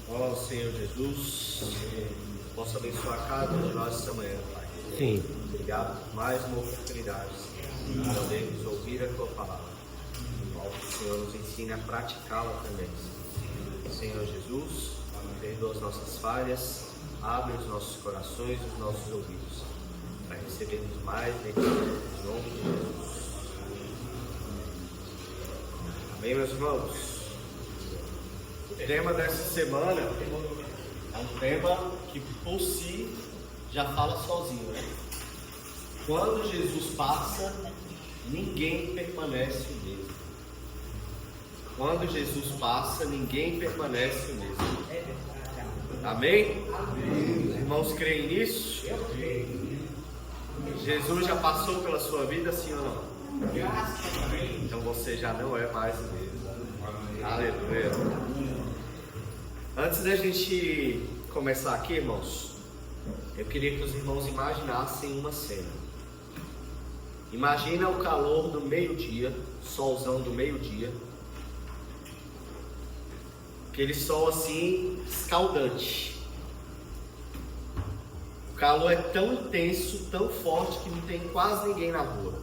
Ó Senhor Jesus, possa abençoar cada um de nós essa manhã, Pai. Sim. Obrigado por mais uma oportunidade, Senhor, de podermos ouvir a Tua palavra. Ó, que o Senhor nos ensine a praticá-la também, Senhor Jesus, perdoa as nossas falhas, abre os nossos corações e os nossos ouvidos, para recebermos mais de Ti, em nome de Jesus. Amém, meus irmãos? O tema dessa semana é um tema que por si já fala sozinho, né? Quando Jesus passa, ninguém permanece o mesmo. Quando Jesus passa, ninguém permanece o mesmo. Amém? Amém. Os irmãos creem nisso? Jesus já passou pela sua vida, sim ou não? Então você já não é mais o mesmo. Aleluia. Antes da gente começar aqui, irmãos, eu queria que os irmãos imaginassem uma cena. Imagina o calor do meio-dia, solzão do meio-dia, aquele sol assim, escaldante. O calor é tão intenso, tão forte, que não tem quase ninguém na rua.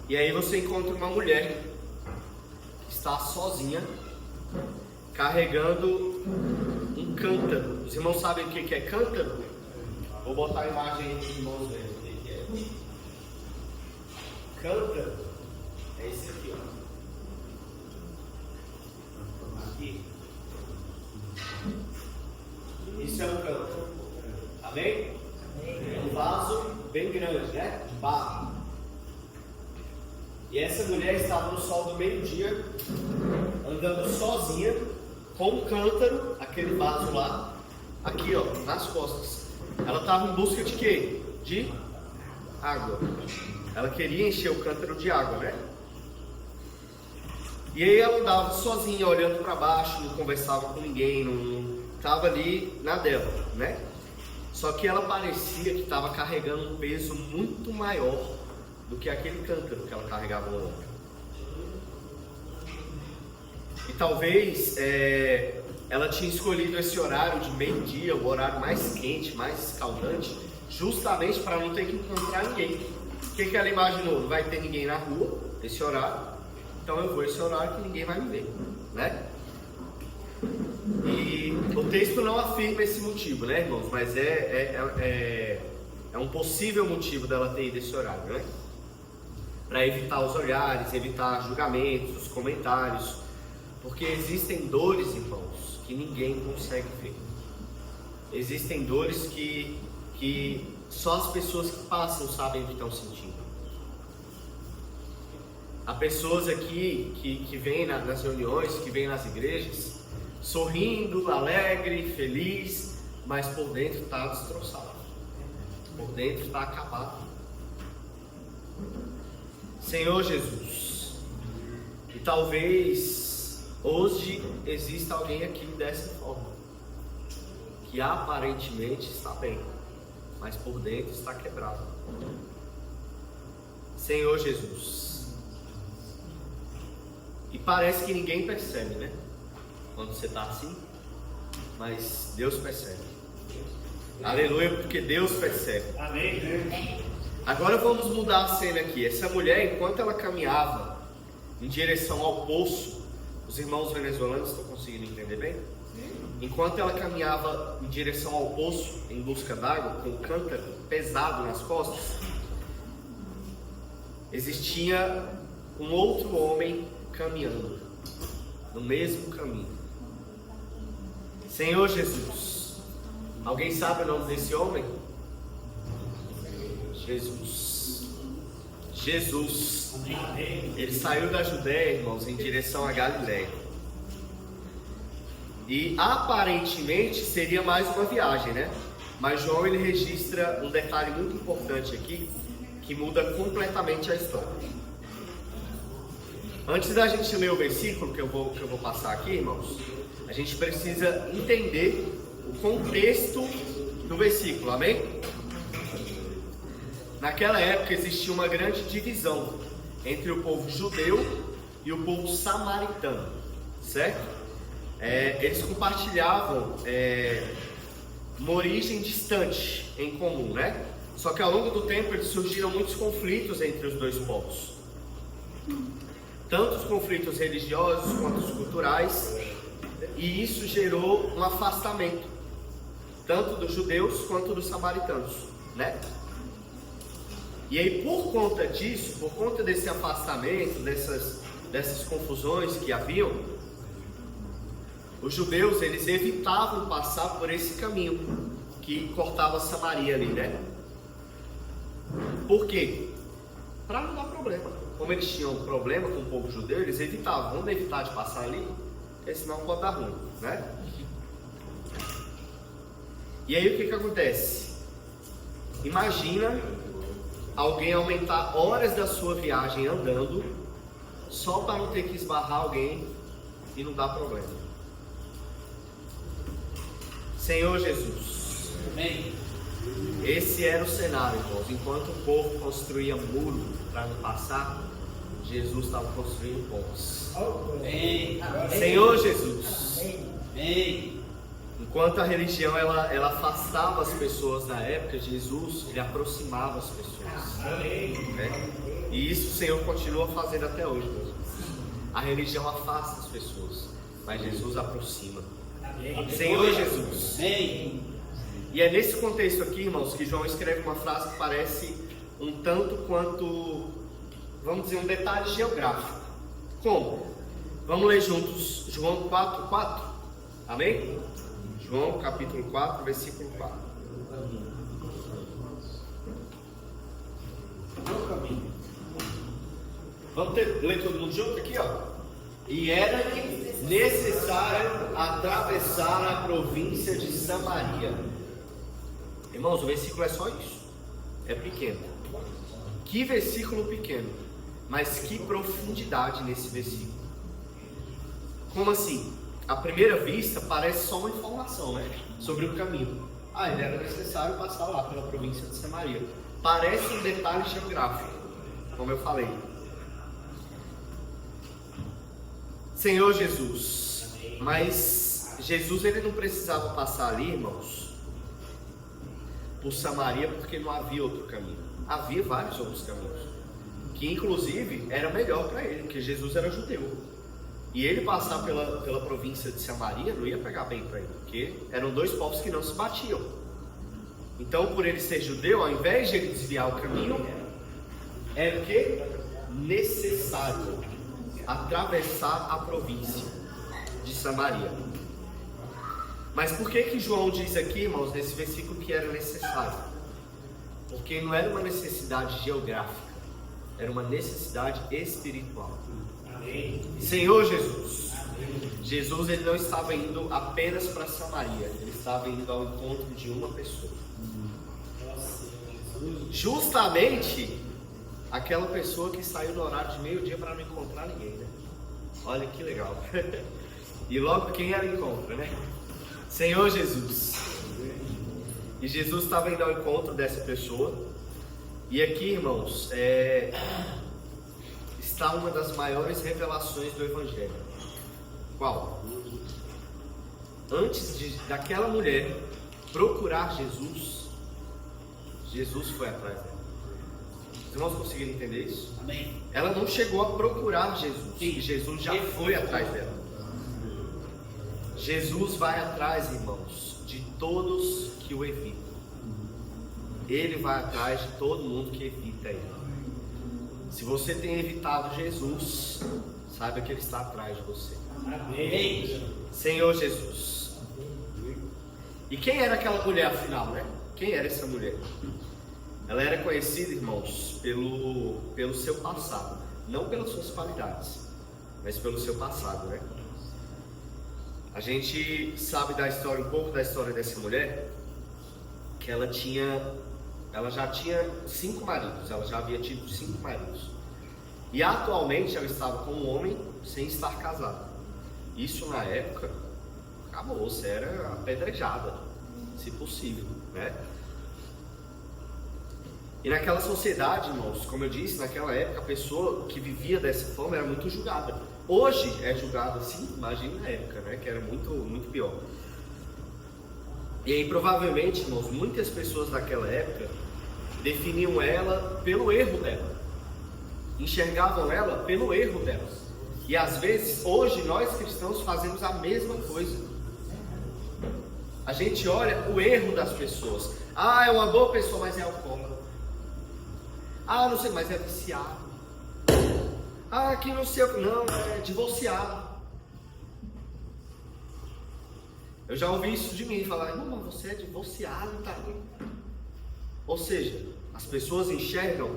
E aí você encontra uma mulher que está sozinha, carregando um cântaro. Os irmãos sabem o que é cântaro? Vou botar a imagem aí para os irmãos verem o que é. Cântaro é esse aqui, ó. Aqui. Isso é um cântaro. Amém? É um vaso bem grande, né? De barro. E essa mulher estava no sol do meio-dia, andando sozinha, com um cântaro, aquele vaso lá, aqui ó, nas costas. Ela estava em busca de quê? De água. Ela queria encher o cântaro de água, né? E aí ela andava sozinha, olhando para baixo, não conversava com ninguém, não estava ali na dela, né? Só que ela parecia que estava carregando um peso muito maior do que aquele cântaro que ela carregava no ombro. E talvez ela tinha escolhido esse horário de meio-dia, o horário mais quente, mais escaldante, justamente para não ter que encontrar ninguém. O que ela imaginou? Não vai ter ninguém na rua esse horário, então eu vou esse horário que ninguém vai me ver, né? E o texto não afirma esse motivo, né, irmãos? Mas é um possível motivo dela ter ido esse horário, né? Para evitar os olhares, evitar julgamentos, comentários, porque existem dores, irmãos, que ninguém consegue ver. Existem dores que só as pessoas que passam sabem o que estão sentindo. Há pessoas aqui que vêm nas reuniões, que vêm nas igrejas, sorrindo, alegre, feliz, mas por dentro está destroçado, por dentro está acabado. Senhor Jesus, e talvez hoje exista alguém aqui dessa forma, que aparentemente está bem, mas por dentro está quebrado. Senhor Jesus, e parece que ninguém percebe, né? Quando você está assim, mas Deus percebe. Aleluia, porque Deus percebe. Amém. Agora vamos mudar a cena aqui. Essa mulher, enquanto ela caminhava em direção ao poço, os irmãos venezuelanos estão conseguindo entender bem? Enquanto ela caminhava em direção ao poço, em busca d'água, com o cântaro pesado nas costas, existia um outro homem caminhando no mesmo caminho. Senhor Jesus, alguém sabe o nome desse homem? Jesus. Ele saiu da Judéia, irmãos, em direção a Galiléia. E aparentemente seria mais uma viagem, né? Mas João, ele registra um detalhe muito importante aqui, que muda completamente a história. Antes da gente ler o versículo que eu vou passar aqui, irmãos, a gente precisa entender o contexto do versículo, amém? Naquela época existia uma grande divisão entre o povo judeu e o povo samaritano, certo? eles compartilhavam uma origem distante em comum, né? Só que ao longo do tempo eles surgiram muitos conflitos entre os dois povos. Tanto os conflitos religiosos quanto os culturais. E isso gerou um afastamento, tanto dos judeus quanto dos samaritanos, né? E aí por conta disso, por conta desse afastamento, dessas confusões que haviam, os judeus, eles evitavam passar por esse caminho que cortava Samaria ali, né? Por quê? Para não dar problema. Como eles tinham problema com o povo judeu, eles evitavam. Vamos evitar de passar ali, porque senão pode dar ruim, né? E aí o que acontece? Imagina alguém aumentar horas da sua viagem andando só para não ter que esbarrar alguém e não dar problema. Senhor Jesus, Amém. Esse era o cenário, irmãos. Enquanto o povo construía muro para não passar, Jesus estava construindo pontes. Amém. Senhor Jesus, Amém. enquanto a religião ela afastava as pessoas da época, Jesus ele aproximava as pessoas. Né? E isso o Senhor continua fazendo até hoje, irmãos. A religião afasta as pessoas, mas Jesus aproxima. Senhor Jesus. Amém. E é nesse contexto aqui, irmãos, que João escreve uma frase que parece um tanto quanto, vamos dizer, um detalhe geográfico. Como? Vamos ler juntos João 4:4. Amém? João capítulo 4, versículo 4. Vamos ler todo mundo junto aqui, ó. E era necessário atravessar a província de Samaria. Irmãos, o versículo é só isso. É pequeno. Que versículo pequeno. Mas que profundidade nesse versículo. Como assim? À primeira vista parece só uma informação, né? Sobre o caminho. Ele era necessário passar lá pela província de Samaria. Parece um detalhe geográfico, como eu falei. Senhor Jesus. Mas Jesus ele não precisava passar ali, irmãos, por Samaria, porque não havia outro caminho. Havia vários outros caminhos, que inclusive era melhor para ele, porque Jesus era judeu. E ele passar pela província de Samaria não ia pegar bem para ele, porque eram dois povos que não se batiam. Então, por ele ser judeu, ao invés de ele desviar o caminho, era o que? Necessário atravessar a província de Samaria. Mas por que João diz aqui, irmãos, nesse versículo que era necessário? Porque não era uma necessidade geográfica, era uma necessidade espiritual. Amém. Senhor Jesus. Amém. Jesus ele não estava indo apenas para Samaria, ele estava indo ao encontro de uma pessoa. Justamente aquela pessoa que saiu no horário de meio-dia para não encontrar ninguém, né? Olha que legal. E logo quem ela encontra, né? Senhor Jesus. E Jesus estava indo ao encontro dessa pessoa. E aqui, irmãos, está uma das maiores revelações do Evangelho. Qual? Antes daquela mulher procurar Jesus, Jesus foi atrás dela. Os irmãos conseguiram entender isso? Amém. Ela não chegou a procurar Jesus. Sim. Jesus já foi atrás dela. Jesus vai atrás, irmãos, de todos que o evitam. Ele vai atrás de todo mundo que evita ele. Se você tem evitado Jesus, saiba que ele está atrás de você. Amém. Senhor Jesus. E quem era aquela mulher afinal, né? Quem era essa mulher? Ela era conhecida, irmãos, pelo seu passado. Não pelas suas qualidades, mas pelo seu passado, né? A gente sabe da história, um pouco da história dessa mulher, que ela já tinha 5 maridos, ela já havia tido 5 maridos. E atualmente ela estava com um homem sem estar casada. Isso na época, acabou, você era apedrejada, se possível, né? E naquela sociedade, irmãos, como eu disse, naquela época a pessoa que vivia dessa forma era muito julgada. Hoje é julgado assim, imagina na época, né? Que era muito, muito pior. E aí provavelmente, irmãos, muitas pessoas daquela época definiam ela pelo erro dela. Enxergavam ela pelo erro dela. E às vezes, hoje, nós cristãos fazemos a mesma coisa. A gente olha o erro das pessoas. Ah, é uma boa pessoa, mas é alcoólatra. Ah, não sei, mas é viciado. Ah, que não sei o que, não, é divorciado. Eu já ouvi isso de mim, falar, não, mas você é divorciado, tá? Ou seja, as pessoas enxergam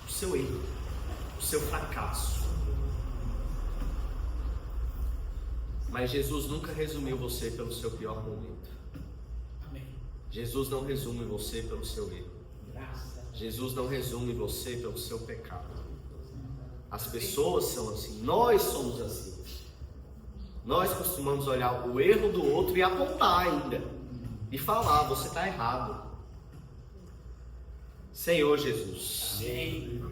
o seu erro, o seu fracasso. Mas Jesus nunca resumiu você pelo seu pior momento. Amém. Jesus não resume você pelo seu erro. Jesus não resume você pelo seu pecado. As pessoas são assim, nós somos assim. Nós costumamos olhar o erro do outro e apontar ainda. E falar, você está errado. Senhor Jesus. Amém.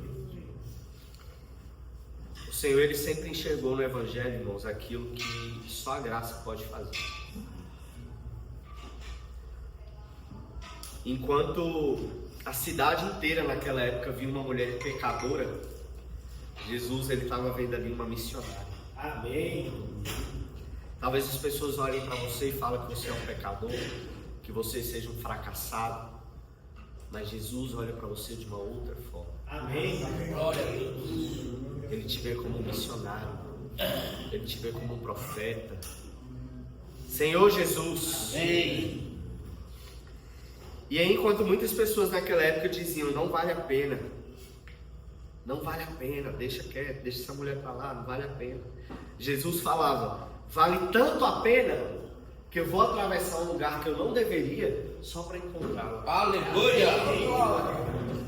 O Senhor, Ele sempre enxergou no Evangelho, irmãos, aquilo que só a graça pode fazer. Enquanto a cidade inteira naquela época via uma mulher pecadora, Jesus, Ele estava vendo ali uma missionária. Amém. Talvez as pessoas olhem para você e falem que você é um pecador, que você seja um fracassado, mas Jesus olha para você de uma outra forma. Amém. Glória a Deus. Ele te vê como um missionário, Ele te vê como um profeta. Senhor Jesus. Amém. E aí, enquanto muitas pessoas naquela época diziam, não vale a pena, não vale a pena, deixa quieto, deixa essa mulher para lá, não vale a pena. Jesus falava, vale tanto a pena que eu vou atravessar um lugar que eu não deveria só para encontrá-la. Aleluia.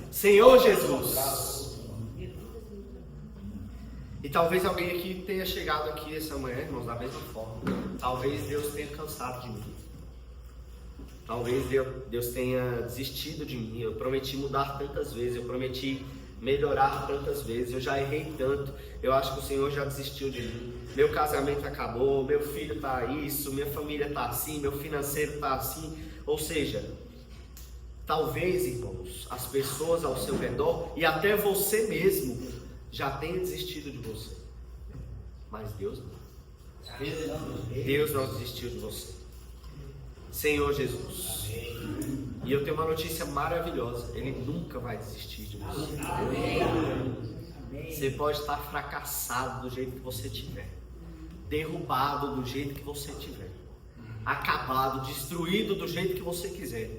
Senhor Jesus. E talvez alguém aqui tenha chegado aqui essa manhã, irmãos, da mesma forma. Talvez Deus tenha cansado de mim. Talvez Deus tenha desistido de mim. Eu prometi mudar tantas vezes, eu prometi melhorar tantas vezes, eu já errei tanto. Eu acho que o Senhor já desistiu de mim. Meu casamento acabou, meu filho está isso, minha família está assim, meu financeiro está assim. Ou seja, talvez, irmãos, as pessoas ao seu redor e até você mesmo já tenha desistido de você. Mas Deus não. Deus não desistiu de você. Senhor Jesus. E eu tenho uma notícia maravilhosa. Ele nunca vai desistir de você. Você pode estar fracassado do jeito que você estiver, derrubado do jeito que você estiver, acabado, destruído do jeito que você quiser,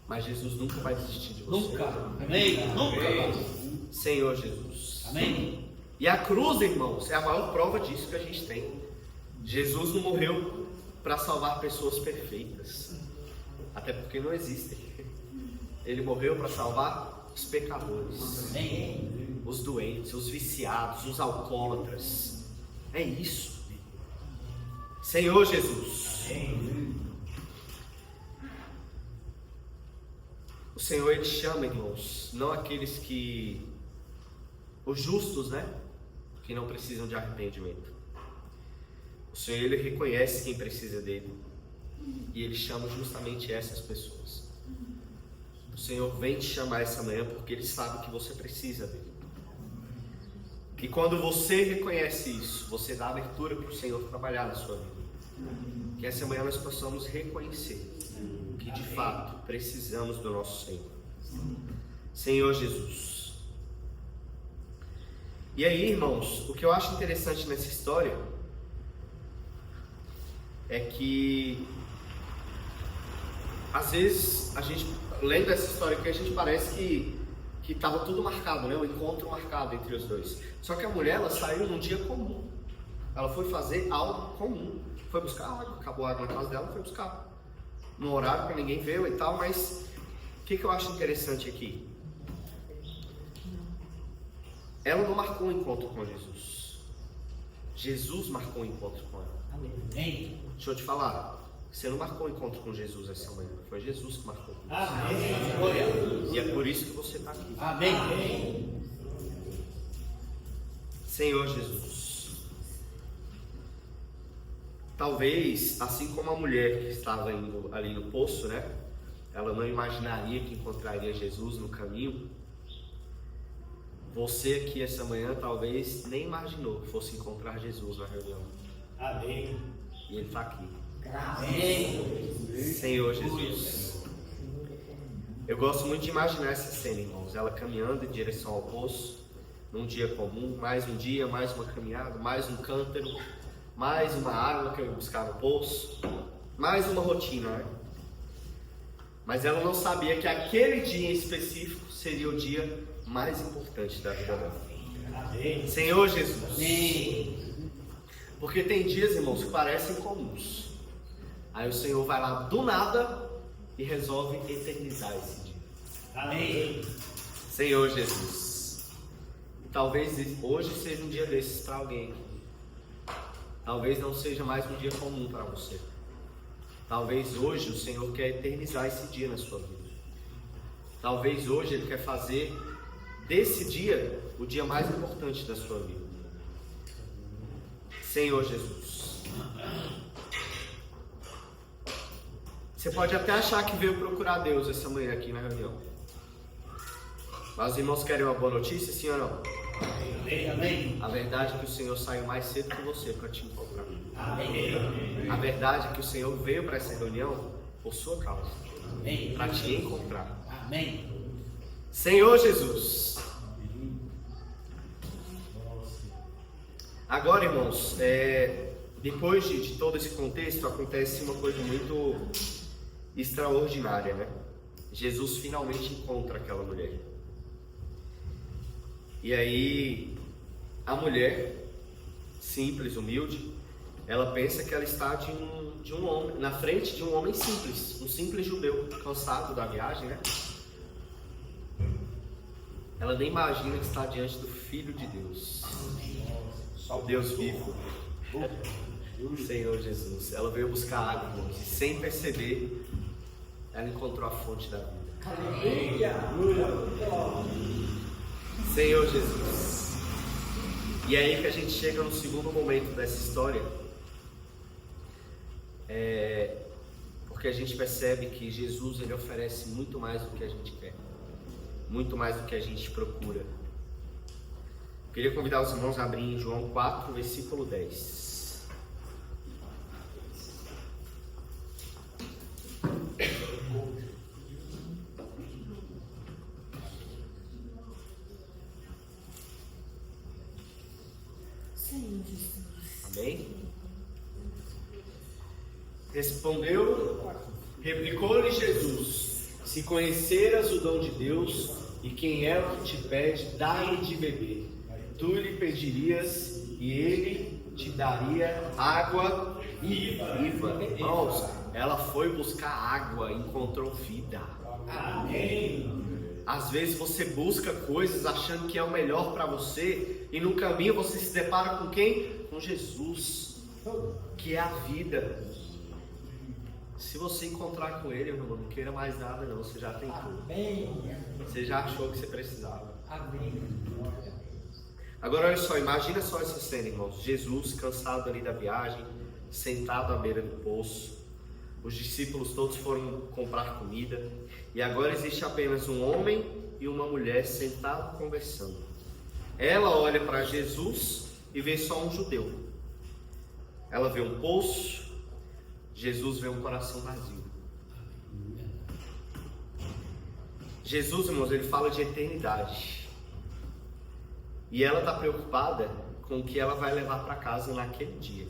mas Jesus nunca vai desistir de você. Nunca. Amém. Nunca. Senhor Jesus. Amém. E a cruz, irmãos, é a maior prova disso que a gente tem. Jesus não morreu para salvar pessoas perfeitas, até porque não existem. Ele morreu para salvar os pecadores, Amém. os doentes, os viciados, os alcoólatras. É isso. Senhor Jesus. Amém. O Senhor, Ele chama, irmãos, não aqueles que, os justos, né, que não precisam de arrependimento. O Senhor, Ele reconhece quem precisa dele, e Ele chama justamente essas pessoas. O Senhor vem te chamar essa manhã porque Ele sabe que você precisa dele. E quando você reconhece isso, você dá abertura para o Senhor trabalhar na sua vida. Que essa manhã nós possamos reconhecer que de fato precisamos do nosso Senhor. Senhor Jesus. E aí, irmãos, o que eu acho interessante nessa história é que às vezes a gente, lendo essa história aqui, a gente parece que estava tudo marcado, né? O encontro marcado entre os dois. Só que a mulher, ela saiu num dia comum. Ela foi fazer algo comum. Foi buscar água, acabou a água na casa dela, foi buscar no horário que ninguém veio e tal. Mas o que eu acho interessante aqui? Ela não marcou um encontro com Jesus. Jesus marcou um encontro com ela. Amém. Deixa eu te falar. Você não marcou um encontro com Jesus essa manhã. Foi Jesus que marcou. Amém. E é por isso que você está aqui. Amém. Senhor Jesus, talvez, assim como a mulher que estava indo ali no poço, né? Ela não imaginaria que encontraria Jesus no caminho. Você aqui essa manhã talvez nem imaginou que fosse encontrar Jesus na reunião. Amém. E Ele está aqui. Amém. Senhor Jesus. Eu gosto muito de imaginar essa cena, irmãos. Ela caminhando em direção ao poço, num dia comum, mais um dia, mais uma caminhada, mais um cântaro, mais uma água que eu ia buscar no poço, mais uma rotina, né? Mas ela não sabia que aquele dia em específico seria o dia mais importante da vida dela. Amém. Senhor Jesus. Amém. Porque tem dias, irmãos, que parecem comuns. Aí o Senhor vai lá do nada e resolve eternizar esse dia. Amém. Senhor Jesus. Talvez hoje seja um dia desses para alguém. Talvez não seja mais um dia comum para você. Talvez hoje o Senhor quer eternizar esse dia na sua vida. Talvez hoje Ele quer fazer desse dia o dia mais importante da sua vida. Senhor Jesus. Você pode até achar que veio procurar Deus essa manhã aqui na reunião. Mas os irmãos querem uma boa notícia, sim ou não? Amém. Amém. A verdade é que o Senhor saiu mais cedo que você para te encontrar. Amém. A verdade é que o Senhor veio para essa reunião por sua causa. Amém. Para te encontrar. Amém. Senhor Jesus. Agora, irmãos, depois de todo esse contexto, acontece uma coisa muito extraordinária, né? Jesus finalmente encontra aquela mulher. E aí, a mulher, simples, humilde, ela pensa que ela está de um homem, na frente de um homem simples, um simples judeu, cansado da viagem, né? Ela nem imagina que está diante do Filho de Deus. O Deus vivo. Senhor Jesus. Ela veio buscar água, irmãos, e sem perceber, ela encontrou a fonte da vida. Senhor Jesus. E é aí que a gente chega no segundo momento dessa história. Porque a gente percebe que Jesus, Ele oferece muito mais do que a gente quer. Muito mais do que a gente procura. Queria convidar os irmãos a abrir em João 4, versículo 10. Senhor Jesus. Amém? Replicou-lhe Jesus: se conheceras o dom de Deus e quem é o que te pede, dá-lhe de beber. Tu lhe pedirias e ele te daria água viva. Irmãos, ela foi buscar água e encontrou vida. Amém. Às vezes você busca coisas achando que é o melhor para você e no caminho você se depara com quem? Com Jesus, que é a vida. Se você encontrar com Ele, irmão, não queira mais nada não, você já tem tudo. Você já achou que você precisava. Agora olha só, imagina só essa cena, irmãos. Jesus cansado ali da viagem, sentado à beira do poço. Os discípulos todos foram comprar comida. E agora existe apenas um homem e uma mulher sentados conversando. Ela olha para Jesus e vê só um judeu. Ela vê um poço. Jesus vê um coração vazio. Jesus, irmãos, ele fala de eternidade. E ela está preocupada com o que ela vai levar para casa naquele dia.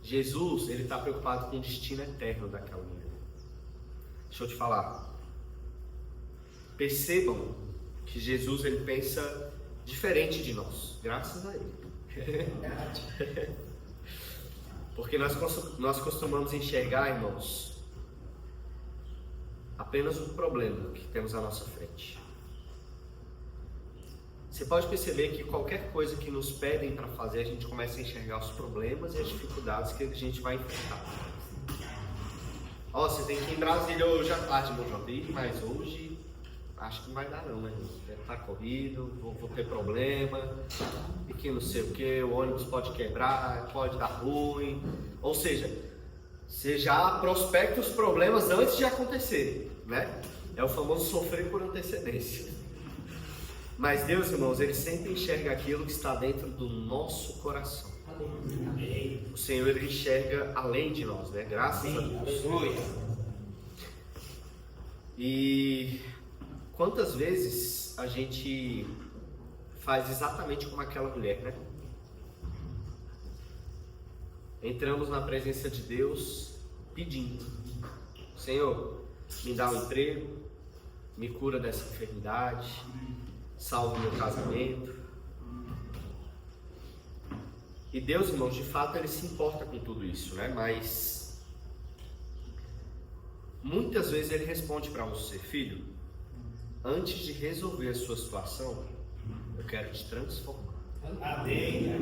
Jesus, ele está preocupado com o destino eterno daquela mulher. Deixa eu te falar. Percebam que Jesus, ele pensa diferente de nós. Graças a Ele. Porque nós costumamos enxergar, irmãos, apenas o problema que temos à nossa frente. Você pode perceber que qualquer coisa que nos pedem para fazer, a gente começa a enxergar os problemas e as dificuldades que a gente vai enfrentar. Ó, você tem que ir em Brasília hoje à tarde, meu jovem, mas hoje acho que não vai dar não, né? Tá corrido, vou ter problema, e que não sei o que, o ônibus pode quebrar, pode dar ruim. Ou seja, você já prospecta os problemas antes de acontecer, né? É o famoso sofrer por antecedência. Mas Deus, irmãos, Ele sempre enxerga aquilo que está dentro do nosso coração. Amém. O Senhor, Ele enxerga além de nós, né? Graças a Amém. Deus. Aleluia. E quantas vezes a gente faz exatamente como aquela mulher, né? Entramos na presença de Deus pedindo: Senhor, me dá um emprego, me cura dessa enfermidade, salve meu casamento. E Deus, irmãos, de fato Ele se importa com tudo isso, né? Mas muitas vezes Ele responde para você: filho, antes de resolver a sua situação, eu quero te transformar. Amém.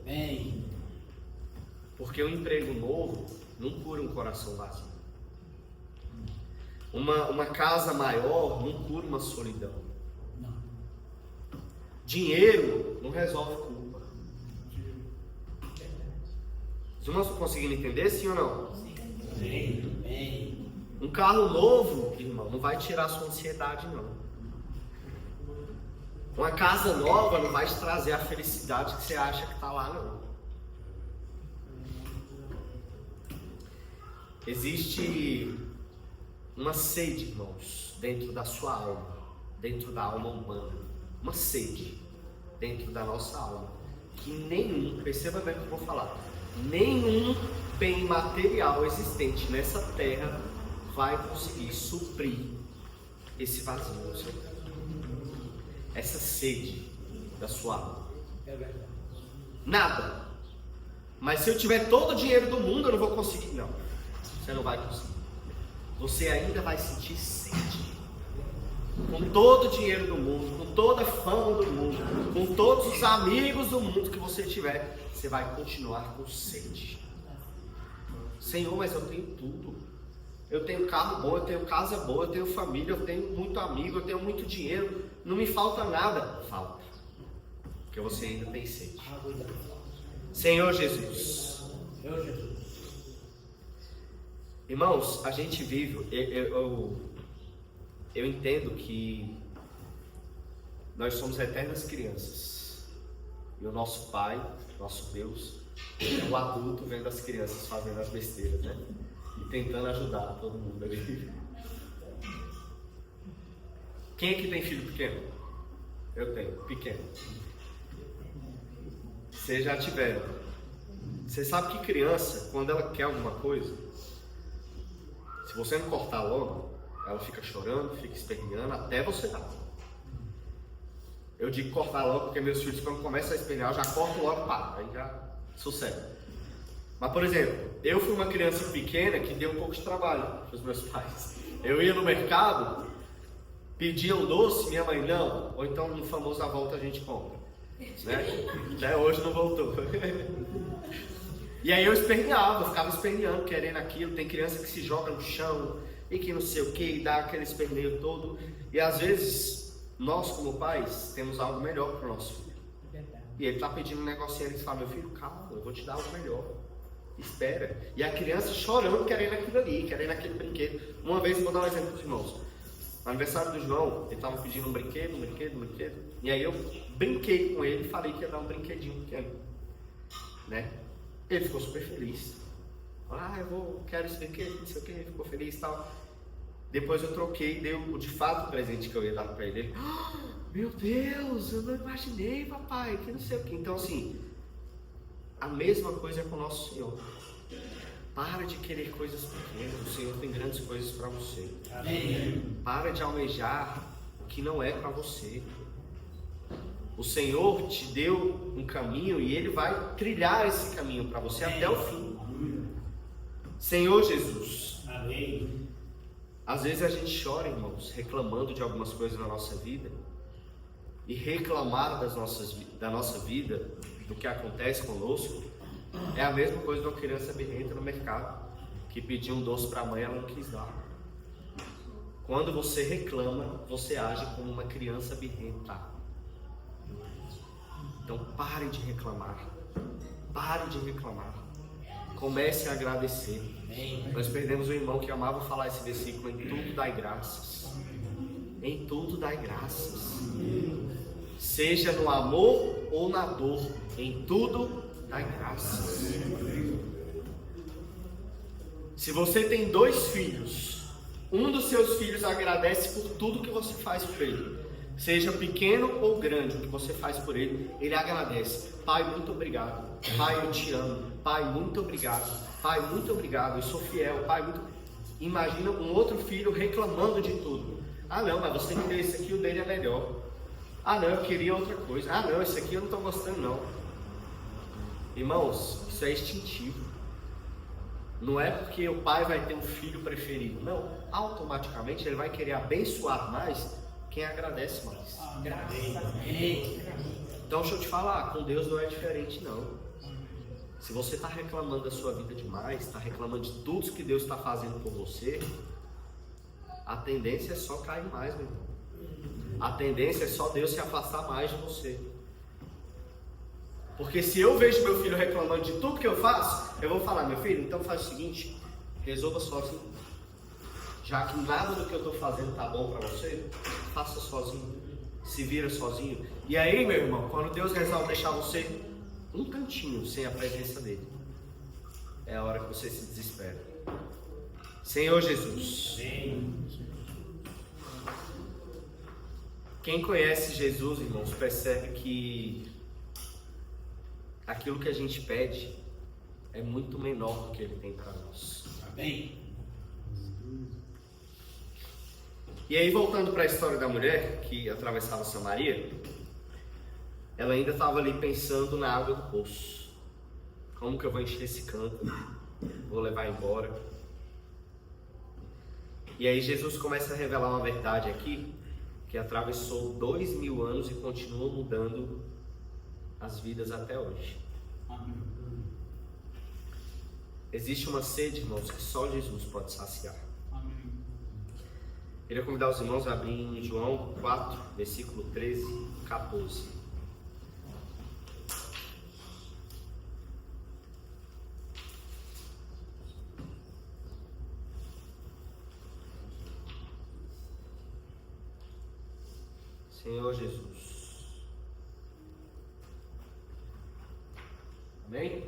Amém. Porque um emprego novo não cura um coração vazio. Uma casa maior não cura uma solidão. Não. Dinheiro não resolve culpa. Os irmãos estão conseguindo entender, sim ou não? Amém. Amém. Um carro novo, irmão, não vai tirar sua ansiedade, não. Uma casa nova não vai te trazer a felicidade que você acha que está lá, não. Existe uma sede, irmãos, dentro da sua alma, dentro da alma humana. Uma sede dentro da nossa alma, que nenhum, perceba bem o que eu vou falar, nenhum bem material existente nessa terra vai conseguir suprir esse vazio no seu coração. Essa sede da sua alma. É verdade. Nada. Mas se eu tiver todo o dinheiro do mundo, eu não vou conseguir. Não, você não vai conseguir. Você ainda vai sentir sede. Com todo o dinheiro do mundo, com toda a fama do mundo, com todos os amigos do mundo que você tiver, você vai continuar com sede. Senhor, mas eu tenho tudo. Eu tenho carro bom, eu tenho casa boa, eu tenho família, eu tenho muito amigo, eu tenho muito dinheiro. Não me falta nada. Falta. Porque você ainda tem sede. Senhor Jesus. Senhor Jesus. Irmãos, a gente vive, eu entendo que nós somos eternas crianças. E o nosso Pai, nosso Deus, é o adulto vendo as crianças fazendo as besteiras, né? E tentando ajudar todo mundo ali. Quem é que tem filho pequeno? Eu tenho, pequeno. Vocês já tiveram. Você sabe que criança, quando ela quer alguma coisa, se você não cortar logo, ela fica chorando, fica esperneando, até você dar. Eu digo cortar logo porque meus filhos, quando começam a espernear, eu já corto logo, pá, aí já sossega. Mas, por exemplo, eu fui uma criança pequena que deu um pouco de trabalho para os meus pais. Eu ia no mercado, pedia um doce, minha mãe não, ou então no famoso "a volta a gente compra", né? Até hoje não voltou. E aí eu esperneava, eu ficava esperneando, querendo aquilo. Tem criança que se joga no chão e que não sei o que, e dá aquele esperneio todo. E às vezes, nós como pais, temos algo melhor para o nosso filho. E ele está pedindo um negocinho, ele fala: meu filho, calma, eu vou te dar algo melhor. Espera. E a criança chorando, querendo aquilo ali, querendo aquele brinquedo. Uma vez, eu vou dar um exemplo para os irmãos. No aniversário do João, ele estava pedindo um brinquedo. E aí eu brinquei com ele e falei que ia dar um brinquedinho pequeno, né? Ele ficou super feliz. Quero esse brinquedo, não sei o que, ele ficou feliz e tal. Depois eu troquei e dei de fato o presente que eu ia dar para ele. Ele: meu Deus, eu não imaginei, papai, que não sei o que. Então, assim, a mesma coisa é com o nosso Senhor. Para de querer coisas pequenas, o Senhor tem grandes coisas para você. Amém. Para de almejar o que não é para você. O Senhor te deu um caminho e Ele vai trilhar esse caminho para você até o fim. Senhor Jesus. Amém. Às vezes a gente chora, irmãos, reclamando de algumas coisas na nossa vida. E reclamar da nossa vida, do que acontece conosco, é a mesma coisa de uma criança birrenta no mercado, que pediu um doce para a mãe e ela não quis dar. Quando você reclama, você age como uma criança birrenta. Então pare de reclamar. Pare de reclamar. Comece a agradecer. Nós perdemos um irmão que amava falar esse versículo: em tudo dai graças. Em tudo dai graças. Seja no amor ou na dor, em tudo dai graças. Se você tem 2 filhos, um dos seus filhos agradece por tudo que você faz por ele. Seja pequeno ou grande o que você faz por ele, ele agradece. Pai, muito obrigado. Pai, eu te amo. Pai, muito obrigado. Pai, muito obrigado. Eu sou fiel. Pai, muito... Imagina um outro filho reclamando de tudo. Ah, não, mas você me deu isso aqui, o dele é melhor. Ah, não, eu queria outra coisa. Ah, não, isso aqui eu não estou gostando, não. Irmãos, isso é instintivo. Não é porque o pai vai ter um filho preferido. Não, automaticamente ele vai querer abençoar mais quem agradece mais. Então deixa eu te falar, com Deus não é diferente não. Se você está reclamando da sua vida demais, está reclamando de tudo que Deus está fazendo por você, a tendência é só cair mais, meu irmão. A tendência é só Deus se afastar mais de você. Porque se eu vejo meu filho reclamando de tudo que eu faço, eu vou falar: meu filho, então faz o seguinte, resolva sozinho. Já que nada do que eu estou fazendo está bom para você, faça sozinho, se vira sozinho. E aí, meu irmão, quando Deus resolve deixar você um cantinho sem a presença dele, é a hora que você se desespera. Senhor Jesus, quem conhece Jesus, irmãos, percebe que aquilo que a gente pede é muito menor do que Ele tem para nós. Amém. E aí, voltando para a história da mulher que atravessava Samaria, ela ainda estava ali pensando na água do poço. Como que eu vou encher esse cântaro? Vou levar embora. E aí Jesus começa a revelar uma verdade aqui, que atravessou 2000 anos e continua mudando as vidas até hoje. Existe uma sede, irmãos, que só Jesus pode saciar. Queria convidar os irmãos a abrir em João 4, versículo 13, 14. Senhor Jesus. Amém?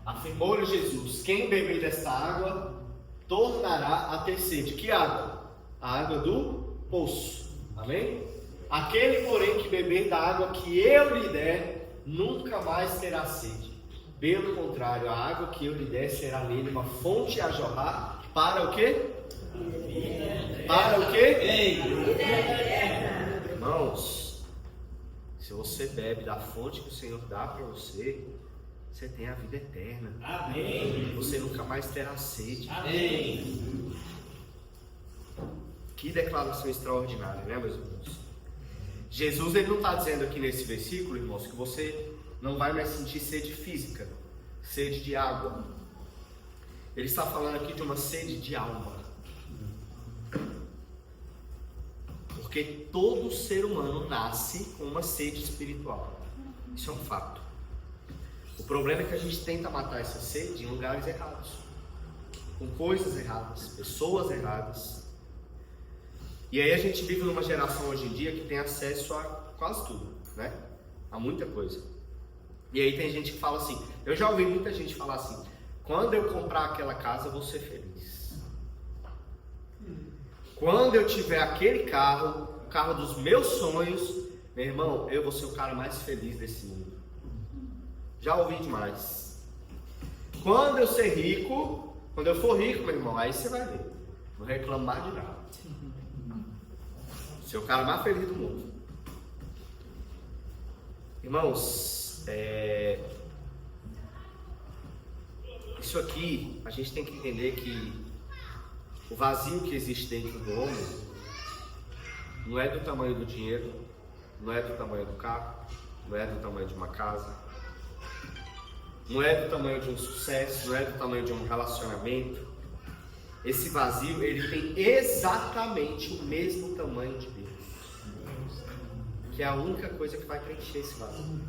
Afirmou-lhe Jesus: quem beber desta água tornará a ter sede. Que água? A água do poço. Amém? Aquele, porém, que beber da água que eu lhe der, nunca mais terá sede. Pelo contrário, a água que eu lhe der será nele uma fonte a jorrar para o quê? Para o quê? Irmãos, se você bebe da fonte que o Senhor dá para você, você tem a vida eterna. Amém. Você nunca mais terá sede. Amém. Que declaração extraordinária, né, meus irmãos? Jesus, ele não está dizendo aqui nesse versículo, irmãos, que você não vai mais sentir sede física, sede de água. Ele está falando aqui de uma sede de alma. Porque todo ser humano nasce com uma sede espiritual. Isso é um fato. O problema é que a gente tenta matar essa sede em lugares errados, com coisas erradas, pessoas erradas. E aí a gente vive numa geração hoje em dia que tem acesso a quase tudo, né? A muita coisa. E aí tem gente que fala assim, eu já ouvi muita gente falar assim: quando eu comprar aquela casa eu vou ser feliz. Quando eu tiver aquele carro, o carro dos meus sonhos, meu irmão, eu vou ser o cara mais feliz desse mundo. Já ouvi demais. Quando eu ser rico, quando eu for rico, meu irmão, aí você vai ver. Não reclamo mais de nada. Ser o cara mais feliz do mundo. Irmãos, isso aqui, a gente tem que entender que o vazio que existe dentro do homem não é do tamanho do dinheiro, não é do tamanho do carro, não é do tamanho de uma casa, não é do tamanho de um sucesso, não é do tamanho de um relacionamento. esse vazio, ele tem exatamente o mesmo tamanho de Deus. Que é a única coisa que vai preencher esse vazio.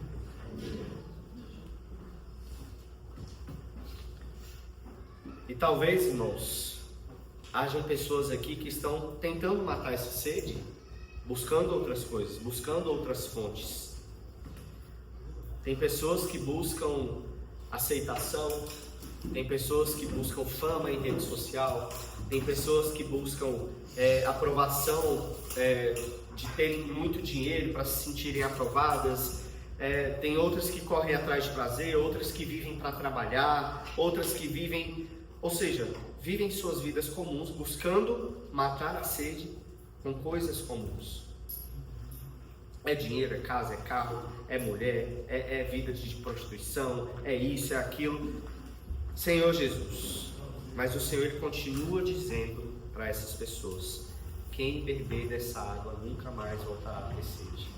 E talvez, irmãos, hajam pessoas aqui que estão tentando matar essa sede, buscando outras coisas, buscando outras fontes. Tem pessoas que buscam aceitação, tem pessoas que buscam fama em rede social, tem pessoas que buscam aprovação de terem muito dinheiro para se sentirem aprovadas. Tem outras que correm atrás de prazer, outras que vivem para trabalhar, outras que vivem, ou seja, vivem suas vidas comuns, buscando matar a sede com coisas comuns. É dinheiro, é casa, é carro, é mulher, é vida de prostituição, é isso, é aquilo. Senhor Jesus, mas o Senhor ele continua dizendo para essas pessoas: quem beber dessa água nunca mais voltará a ter sede.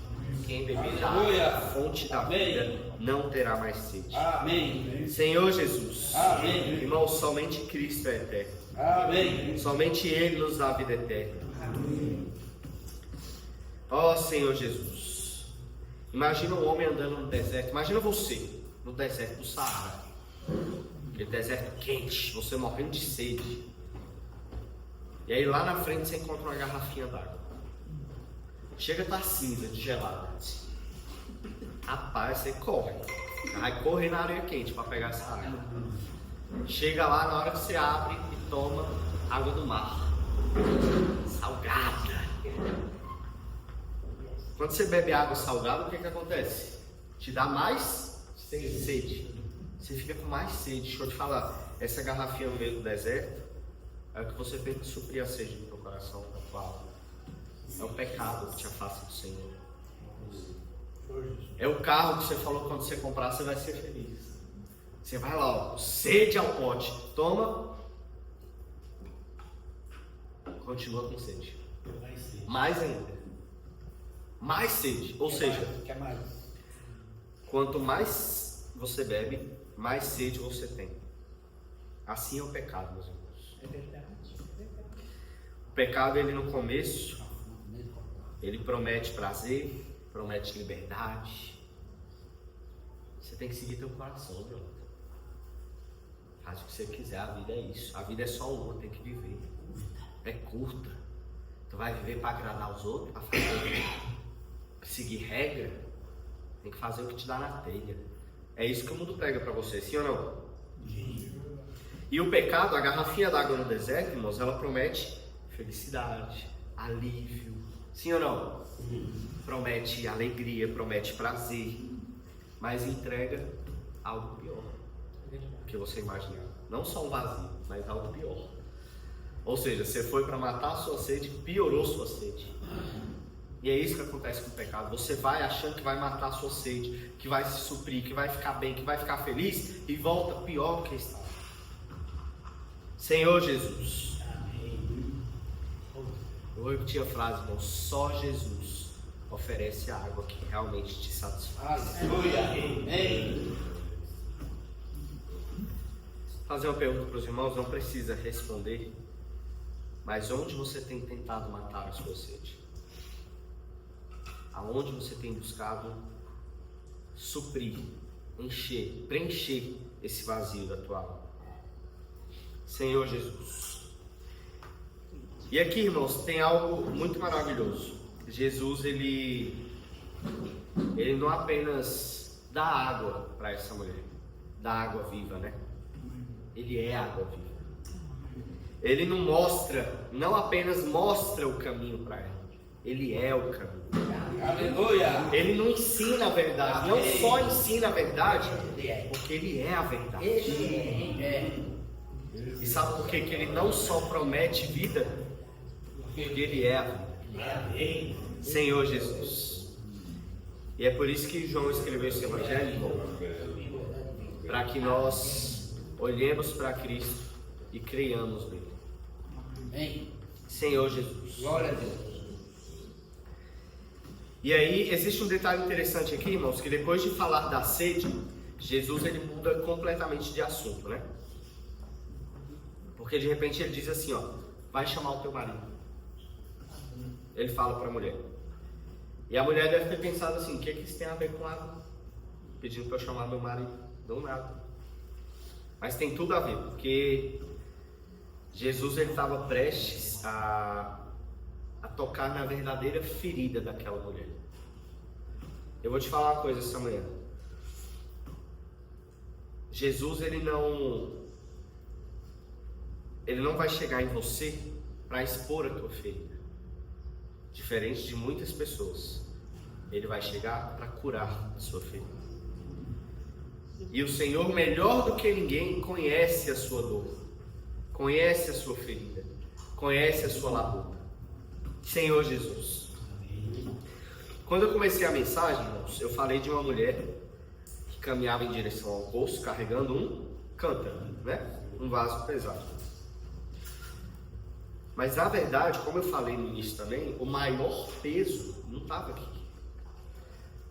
Quem beber da água, fonte da vida, não terá mais sede. Amém. Senhor Jesus, Amém. Irmãos, somente Cristo é eterno. Amém. Somente Ele nos dá a vida eterna. Ó Senhor Jesus, imagina um homem andando no deserto. Imagina você no deserto do Saara, aquele deserto quente, você morrendo de sede. E aí lá na frente você encontra uma garrafinha d'água. Chega a estar cinza, de gelada. Rapaz, você corre. Vai correr na areia quente para pegar essa água. Chega lá, na hora que você abre e toma água do mar. Salgada. Quando você bebe água salgada, o que acontece? Te dá mais sede. Você fica com mais sede. Deixa eu te falar, essa garrafinha no meio do deserto é o que você tem que suprir a sede do teu coração, da tua alma. É o pecado que te afasta do Senhor. É o carro que você falou quando você comprar, você vai ser feliz. Você vai lá, ó, sede ao pote, toma, continua com sede. Mais ainda. Mais sede. Ou seja, quanto mais você bebe, mais sede você tem. Assim é o pecado, meus irmãos. O pecado, ele no começo, ele promete prazer, promete liberdade. Você tem que seguir teu coração, meu. Faz o que você quiser, a vida é isso. A vida é só uma, tem que viver. É curta. Tu vai viver para agradar os outros, para seguir regra. Tem que fazer o que te dá na telha. É isso que o mundo pega para você, sim ou não? Sim. E o pecado, a garrafinha d'água no deserto, irmãos, ela promete felicidade, alívio. Sim ou não? Promete alegria, promete prazer, mas entrega algo pior do que você imaginava. Não só um vazio, mas algo pior. Ou seja, você foi para matar a sua sede, piorou sua sede. E é isso que acontece com o pecado. Você vai achando que vai matar a sua sede, que vai se suprir, que vai ficar bem, que vai ficar feliz, e volta pior do que está. Senhor Jesus. Eu vou repetir a frase, irmão. Só Jesus oferece a água que realmente te satisfaz. Aleluia. Amém. Fazer uma pergunta para os irmãos, não precisa responder. Mas onde você tem tentado matar a sua sede? Aonde você tem buscado suprir, encher, preencher esse vazio da tua alma? Senhor Jesus. E aqui, irmãos, tem algo muito maravilhoso. Jesus, ele não apenas dá água para essa mulher, dá água viva, né? Ele é água viva. Ele não apenas mostra o caminho para ela, ele é o caminho. Aleluia. Ele não ensina a verdade, não só ensina a verdade, porque ele é a verdade. E sabe por quê? Que ele não só promete vida, porque ele é a vida. Senhor Jesus. E é por isso que João escreveu esse evangelho, para que nós olhemos para Cristo e creiamos nele. Senhor Jesus. Glória a Deus. E aí existe um detalhe interessante aqui, irmãos, que depois de falar da sede, Jesus ele muda completamente de assunto, né? Porque de repente ele diz assim, ó, vai chamar o teu marido. Ele fala para a mulher. E a mulher deve ter pensado assim, o que isso tem a ver com água? Pedindo para eu chamar meu marido. Não nada. Mas tem tudo a ver, porque Jesus estava prestes a tocar na verdadeira ferida daquela mulher. Eu vou te falar uma coisa essa manhã. Jesus, ele não vai chegar em você para expor a tua ferida. Diferente de muitas pessoas, ele vai chegar para curar a sua ferida. E o Senhor, melhor do que ninguém, conhece a sua dor, conhece a sua ferida, conhece a sua labuta. Senhor Jesus. Quando eu comecei a mensagem, irmãos, eu falei de uma mulher que caminhava em direção ao poço carregando um cântaro, né? Um vaso pesado. Mas na verdade, como eu falei no início também, o maior peso não estava aqui.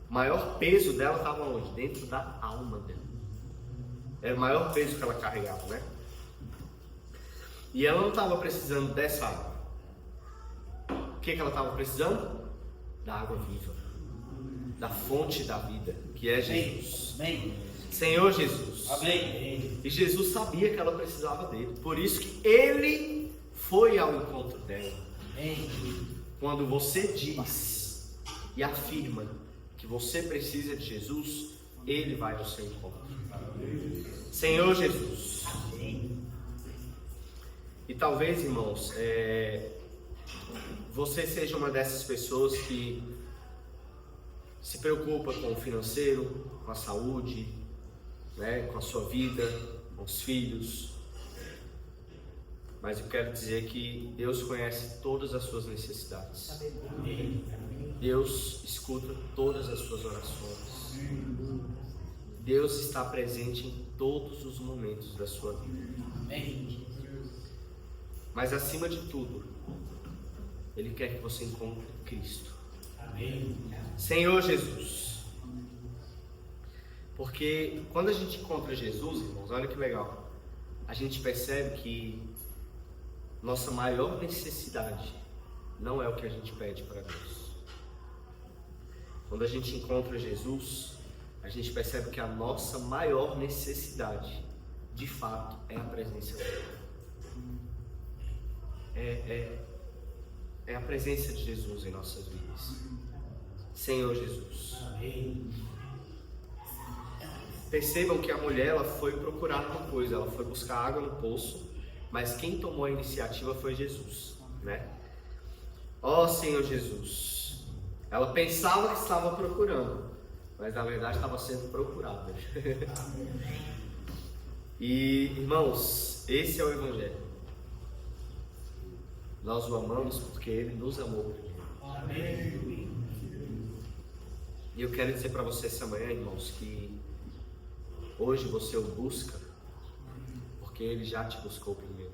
O maior peso dela estava onde? Dentro da alma dela. Era o maior peso que ela carregava, né? E ela não estava precisando dessa água. O que ela estava precisando? Da água viva. Da fonte da vida, que é Jesus. Amém. Senhor Jesus. Amém. E Jesus sabia que ela precisava dele. Por isso que ele foi ao encontro dela. Amém. Quando você diz e afirma que você precisa de Jesus, ele vai ao seu encontro. Senhor Jesus. E talvez, irmãos, você seja uma dessas pessoas que se preocupa com o financeiro, com a saúde, né, com a sua vida, com os filhos. Mas eu quero dizer que Deus conhece todas as suas necessidades. Deus escuta todas as suas orações. Deus está presente em todos os momentos da sua vida. Mas acima de tudo, Ele quer que você encontre Cristo. Senhor Jesus. Porque quando a gente encontra Jesus, irmãos, olha que legal. A gente percebe que nossa maior necessidade não é o que a gente pede para Deus. Quando a gente encontra Jesus, a gente percebe que a nossa maior necessidade, de fato, é a presença dele. É a presença de Jesus em nossas vidas. Senhor Jesus. Percebam que a mulher, ela foi procurar uma coisa, ela foi buscar água no poço, mas quem tomou a iniciativa foi Jesus, né? Ó Senhor Jesus. Ela pensava que estava procurando, mas na verdade estava sendo procurada. E irmãos, esse é o Evangelho. Nós o amamos porque Ele nos amou primeiro. E eu quero dizer para você essa manhã, irmãos, que hoje você o busca porque Ele já te buscou primeiro.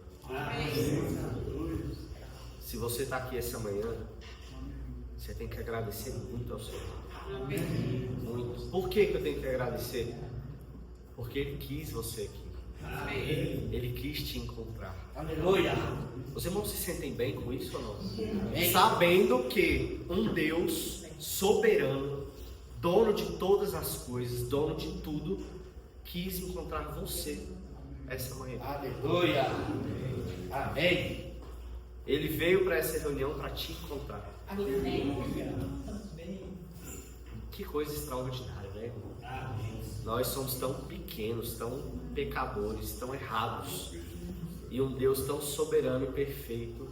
Se você está aqui essa manhã, você tem que agradecer muito ao Senhor. Muito. Por que eu tenho que agradecer? Porque Ele quis você aqui. Ele quis te encontrar. Aleluia. Os irmãos se sentem bem com isso ou não? Sabendo que um Deus soberano, dono de todas as coisas, dono de tudo, quis encontrar você essa manhã. Aleluia. Amém. Ele veio para essa reunião para te encontrar. Que coisa extraordinária, né? Nós somos tão pequenos, tão pecadores, tão errados. E um Deus tão soberano e perfeito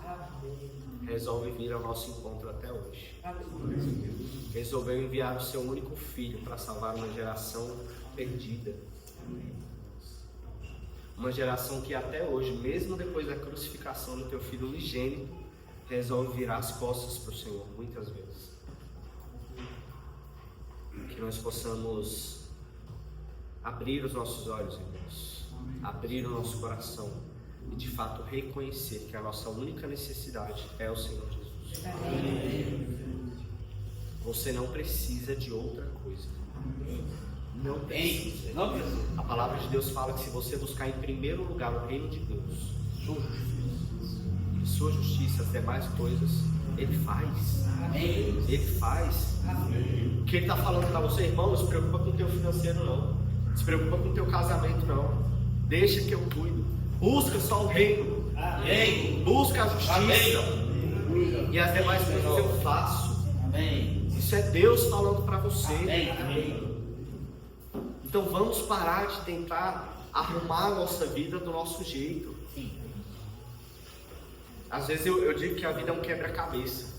resolve vir ao nosso encontro até hoje. Resolveu enviar o seu único filho para salvar uma geração perdida. Uma geração que até hoje, mesmo depois da crucificação do teu filho unigênito, resolve virar as costas para o Senhor, muitas vezes. Que nós possamos abrir os nossos olhos, irmãos, abrir o nosso coração e de fato reconhecer que a nossa única necessidade é o Senhor Jesus. Você não precisa de outra coisa. Não precisa. A palavra de Deus fala que se você buscar em primeiro lugar o reino de Deus E sua justiça, as demais coisas, Ele faz. Amém. Ele faz. O que Ele está falando para você, irmão, não se preocupa com o teu financeiro, não. Não se preocupa com o teu casamento, não. Deixa que eu cuido. Busca só o reino. Amém. Busca a justiça. Amém. E as demais coisas eu faço. Amém. Isso é Deus falando para você. Amém. Então vamos parar de tentar arrumar a nossa vida do nosso jeito. Sim. Às vezes eu digo que a vida é um quebra-cabeça.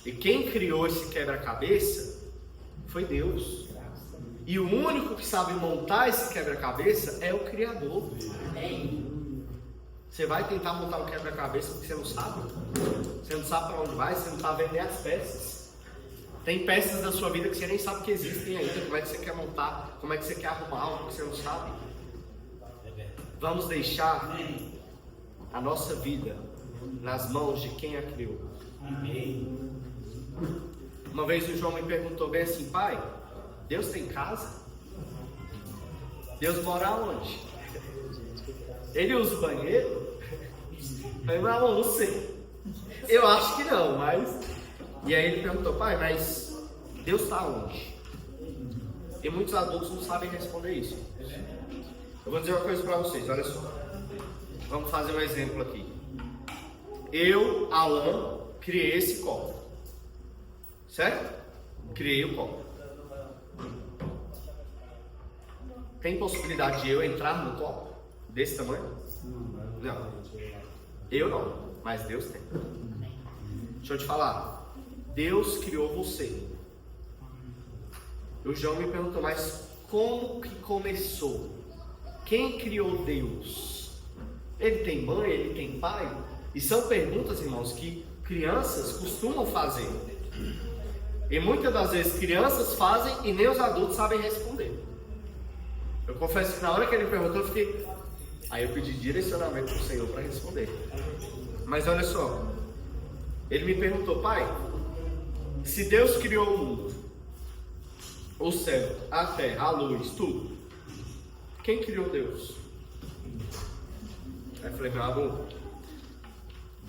E quem criou esse quebra-cabeça foi Deus. E o único que sabe montar esse quebra-cabeça é o Criador. Amém. Você vai tentar montar um quebra-cabeça porque você não sabe? Você não sabe para onde vai, você não está vendo nem as peças. Tem peças da sua vida que você nem sabe que existem ainda. Como é que você quer montar? Como é que você quer arrumar algo que você não sabe? Vamos deixar a nossa vida nas mãos de quem a criou. Amém. Uma vez o João me perguntou bem assim: pai, Deus tem casa? Deus mora onde? Ele usa o banheiro? Eu falei, não sei. Eu acho que não, mas... E aí ele perguntou: pai, mas Deus está onde? E muitos adultos não sabem responder isso. Eu vou dizer uma coisa para vocês, olha só. Vamos fazer um exemplo aqui. Eu, Alan, criei esse copo. Certo? Criei o copo. Tem possibilidade de eu entrar no copo desse tamanho? Não. Eu não, mas Deus tem. Deixa eu te falar. Deus criou você. O João me perguntou, mas como que começou? Quem criou Deus? Ele tem mãe, ele tem pai? E são perguntas, irmãos, que crianças costumam fazer. E muitas das vezes crianças fazem e nem os adultos sabem responder. Eu confesso que na hora que ele perguntou, eu fiquei... Aí eu pedi direcionamento para o Senhor para responder. Mas olha só. Ele me perguntou: pai, se Deus criou o mundo, o céu, a terra, a luz, tudo, quem criou Deus? Aí eu falei: meu amor,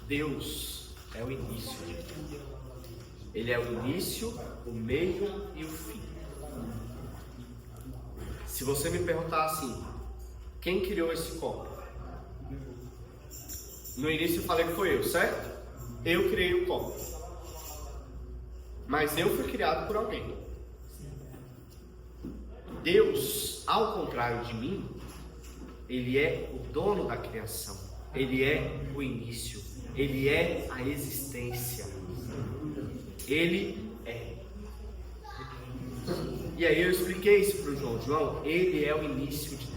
Deus é o início. Ele é o início, o meio e o fim. Se você me perguntar assim: quem criou esse copo? No início eu falei que foi eu, certo? Eu criei o copo. Mas eu fui criado por alguém. Deus, ao contrário de mim, Ele é o dono da criação. Ele é o início. Ele é a existência. Ele é. E aí eu expliquei isso para o João. João, Ele é o início de tudo.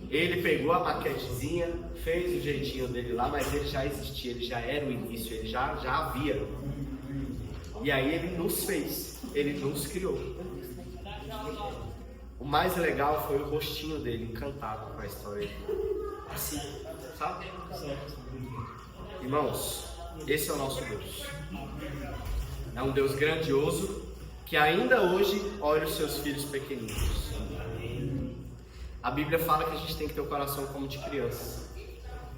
Ele pegou a maquetezinha, fez o jeitinho dele lá, mas ele já existia, ele já era o início, ele já havia. E aí ele nos fez, ele nos criou. O mais legal foi o rostinho dele, encantado com a história dele. Assim, sabe? Irmãos, esse é o nosso Deus. É um Deus grandioso que ainda hoje olha os seus filhos pequeninos. A Bíblia fala que a gente tem que ter o coração como de criança.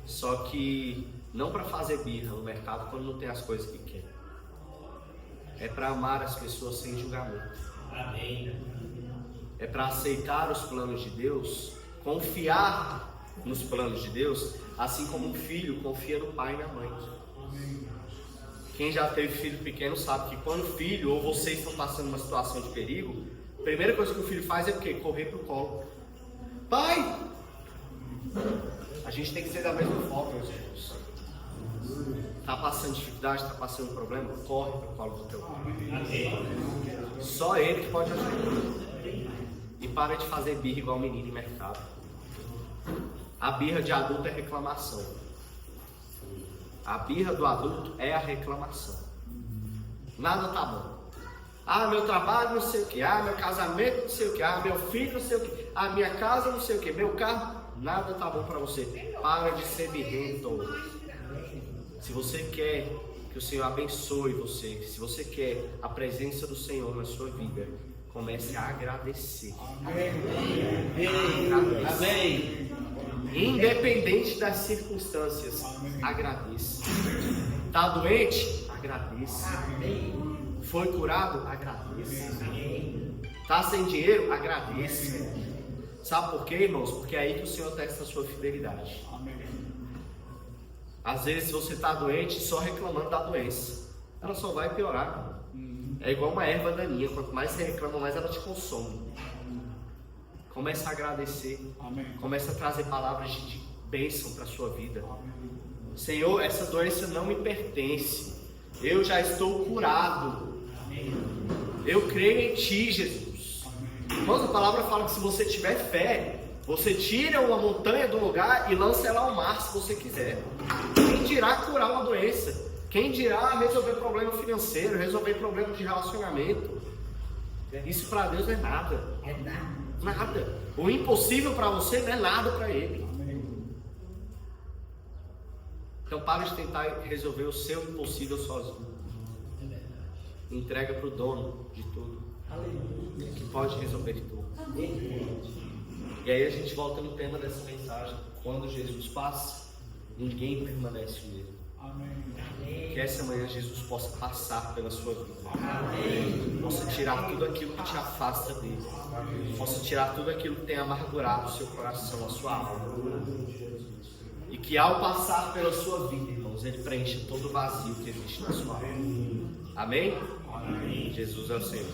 Só que não para fazer birra no mercado quando não tem as coisas que quer. É para amar as pessoas sem julgamento. Amém. É para aceitar os planos de Deus, confiar nos planos de Deus, assim como um filho confia no pai e na mãe. Quem já teve filho pequeno sabe que quando o filho ou vocês estão passando uma situação de perigo, a primeira coisa que o filho faz é o quê? Correr pro colo. Pai! A gente tem que ser da mesma forma, meus irmãos. Está passando dificuldade, está passando problema? Corre para o colo do teu pai. Só ele que pode ajudar. E para de fazer birra igual menino em mercado. A birra de adulto é reclamação. A birra do adulto é a reclamação. Nada tá bom. Ah, meu trabalho não sei o que. Ah, meu casamento não sei o que. Ah, meu filho não sei o que. Ah, minha casa não sei o que. Meu carro, nada tá bom para você. Para de ser birrento. Se você quer que o Senhor abençoe você, se você quer a presença do Senhor na sua vida, comece a agradecer. Amém. Agradecer. Amém. Independente das circunstâncias, agradeça. Está doente? Agradeça. Foi curado? Agradeça. Está sem dinheiro? Agradeça. Sabe por quê, irmãos? Porque é aí que o Senhor testa a sua fidelidade. Às vezes você está doente só reclamando da doença. Ela só vai piorar. É igual uma erva daninha. Quanto mais você reclama, mais ela te consome. Comece a agradecer. Comece a trazer palavras de bênção para a sua vida. Senhor, essa doença não me pertence. Eu já estou curado. Eu creio em Ti, Jesus. Irmãos, a palavra fala que se você tiver fé, você tira uma montanha do lugar e lança ela ao mar, se você quiser. Quem dirá curar uma doença? Quem dirá resolver problema financeiro, resolver problema de relacionamento? Isso para Deus não é nada. É nada. Nada. O impossível para você não é nada para Ele. Então pare de tentar resolver o seu impossível sozinho. É verdade. Entrega para o dono de tudo, Aleluia. que pode resolver tudo. E aí a gente volta no tema dessa mensagem. Quando Jesus passa, ninguém permanece nele. Que essa manhã Jesus possa passar pela sua vida. Possa tirar tudo aquilo que te afasta dele. Possa tirar tudo aquilo que tem amargurado o seu coração, a sua alma. E que ao passar pela sua vida, irmãos, ele preencha todo o vazio que existe na sua alma. Amém? Jesus é o Senhor.